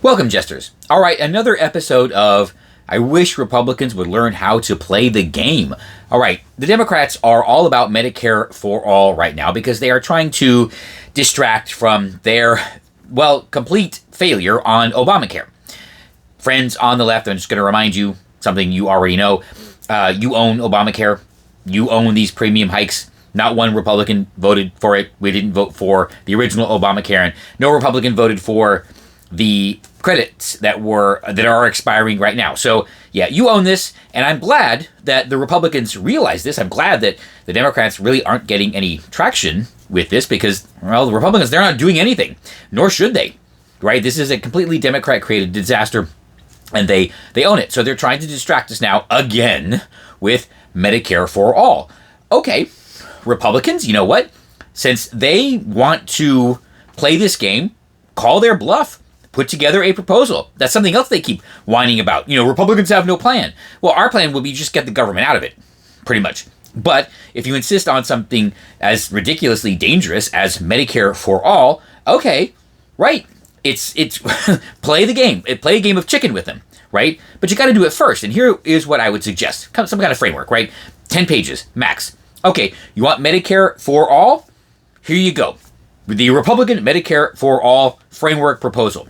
Welcome, jesters. All right, another episode of I wish Republicans would learn how to play the game. All right, the Democrats are all about Medicare for all right now because they are trying to distract from their, complete failure on Obamacare. Friends on the left, I'm just going to remind you something you already know. You own Obamacare. You own these premium hikes. Not one Republican voted for it. We didn't vote for the original Obamacare, and no Republican voted for the credits that are expiring right now. So yeah, you own this, and I'm glad that the Republicans realize this. I'm glad that the Democrats really aren't getting any traction with this because, the Republicans, they're not doing anything, nor should they, right? This is a completely Democrat-created disaster, and they own it. So they're trying to distract us now again with Medicare for all. Okay, Republicans, you know what? Since they want to play this game, call their bluff. Put together a proposal. That's something else they keep whining about. Republicans have no plan. Well, our plan will be just get the government out of it, pretty much. But if you insist on something as ridiculously dangerous as Medicare for all, okay, right. It's play the game. Play a game of chicken with them, right? But you got to do it first. And here is what I would suggest. Some kind of framework, right? 10 pages, max. Okay, you want Medicare for all? Here you go. The Republican Medicare for all framework proposal.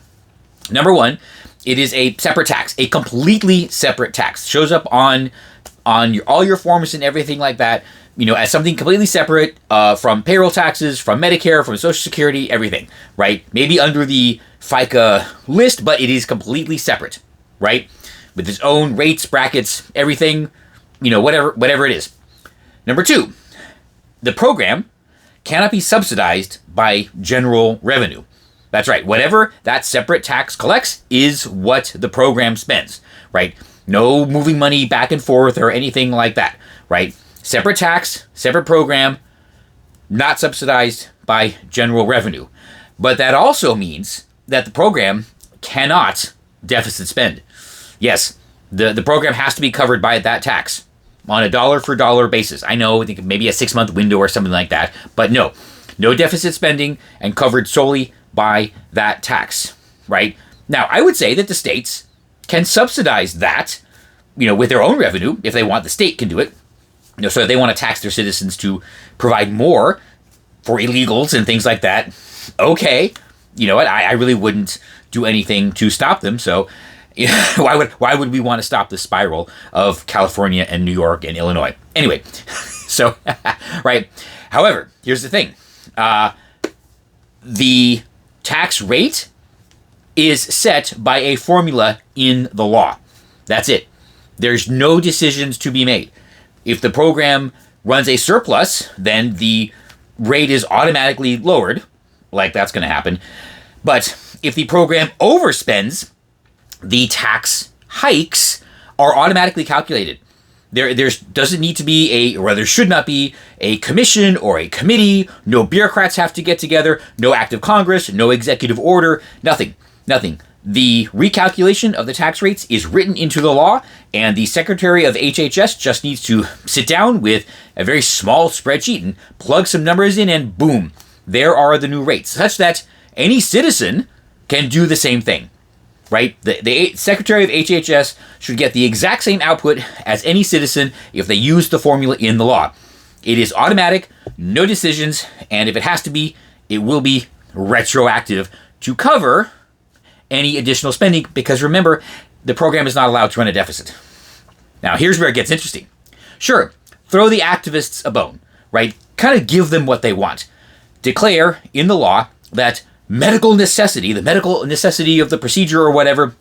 Number one, it is a separate tax, a completely separate tax. Shows up on all your forms and everything like that, as something completely separate from payroll taxes, from Medicare, from Social Security, everything, right? Maybe under the FICA list, but it is completely separate, right? With its own rates, brackets, everything, whatever it is. Number two, the program cannot be subsidized by general revenue. That's right. Whatever that separate tax collects is what the program spends, right? No moving money back and forth or anything like that, right? Separate tax, separate program, not subsidized by general revenue. But that also means that the program cannot deficit spend. Yes, the program has to be covered by that tax on a dollar-for-dollar basis. I know, I think maybe a 6-month window or something like that, but no deficit spending and covered solely by that tax, right? Now, I would say that the states can subsidize that, with their own revenue. If they want, the state can do it. So if they want to tax their citizens to provide more for illegals and things like that, okay. You know what? I really wouldn't do anything to stop them. So why would we want to stop the spiral of California and New York and Illinois? Anyway, so, right. However, here's the thing. The tax rate is set by a formula in the law. That's it. There's no decisions to be made. If the program runs a surplus, then the rate is automatically lowered, like that's going to happen. But if the program overspends, the tax hikes are automatically calculated. There doesn't need to be there should not be a commission or a committee. No bureaucrats have to get together. No act of Congress. No executive order. Nothing. The recalculation of the tax rates is written into the law, and the Secretary of HHS just needs to sit down with a very small spreadsheet and plug some numbers in, and boom, there are the new rates, such that any citizen can do the same thing. Right? The Secretary of HHS should get the exact same output as any citizen if they use the formula in the law. It is automatic, no decisions, and if it has to be, it will be retroactive to cover any additional spending, because remember, the program is not allowed to run a deficit. Now, here's where it gets interesting. Sure, throw the activists a bone, right? Kind of give them what they want. Declare in the law that the medical necessity of the procedure or whatever,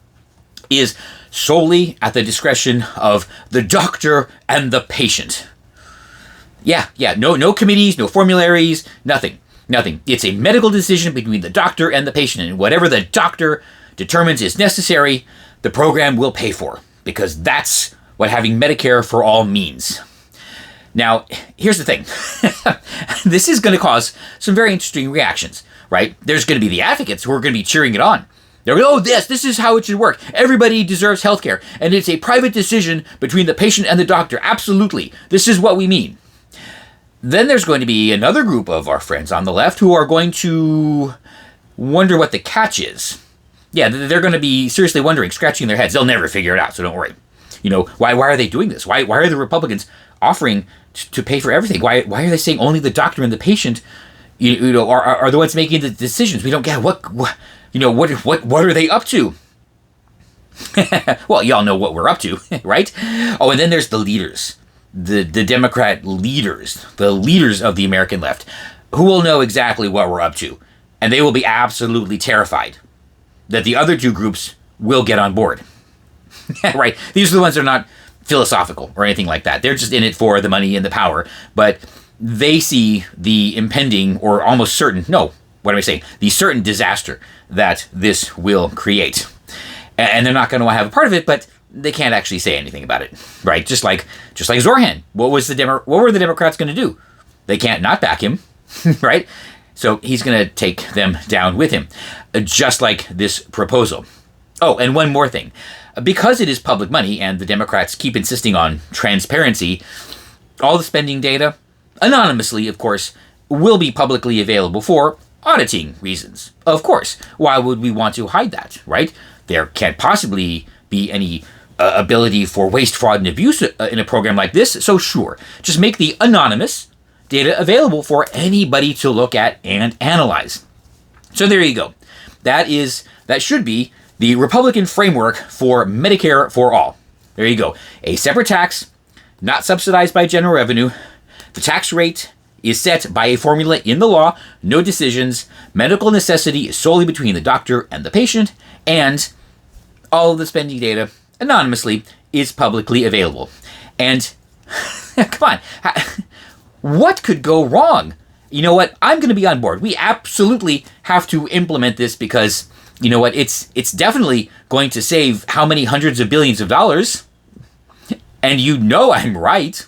is solely at the discretion of the doctor and the patient. Yeah, no committees, no formularies, nothing. It's a medical decision between the doctor and the patient, and whatever the doctor determines is necessary, the program will pay for, because that's what having Medicare for all means. Now, here's the thing. This is going to cause some very interesting reactions. Right? There's going to be the advocates who are going to be cheering it on. They're going, this is how it should work. Everybody deserves health care, and it's a private decision between the patient and the doctor. Absolutely. This is what we mean. Then there's going to be another group of our friends on the left who are going to wonder what the catch is. Yeah, they're going to be seriously wondering, scratching their heads. They'll never figure it out, so don't worry. Why are they doing this? Why are the Republicans offering to pay for everything? Why are they saying only the doctor and the patient are the ones making the decisions? We don't get what are they up to? Well, y'all know what we're up to, right? Oh, and then there's the leaders, the Democrat leaders, the leaders of the American left, who will know exactly what we're up to, and they will be absolutely terrified that the other two groups will get on board. Right? These are the ones that are not philosophical or anything like that. They're just in it for the money and the power, but they see the impending or almost certain, the certain disaster that this will create. And they're not going to have a part of it, but they can't actually say anything about it, right? Just like Zorhan. What were the Democrats going to do? They can't not back him, right? So he's going to take them down with him, just like this proposal. Oh, and one more thing. Because it is public money and the Democrats keep insisting on transparency, all the spending data, anonymously, of course, will be publicly available for auditing reasons. Of course. Why would we want to hide that, right? There can't possibly be any ability for waste, fraud, and abuse in a program like this, so sure, just make the anonymous data available for anybody to look at and analyze. So there you go. That should be the Republican framework for Medicare for all. There you go. A separate tax, not subsidized by general revenue. The tax rate is set by a formula in the law, no decisions. Medical necessity is solely between the doctor and the patient, and all of the spending data anonymously is publicly available. And come on, what could go wrong? You know what? I'm going to be on board. We absolutely have to implement this because, you know what? It's definitely going to save how many hundreds of billions of dollars. And I'm right.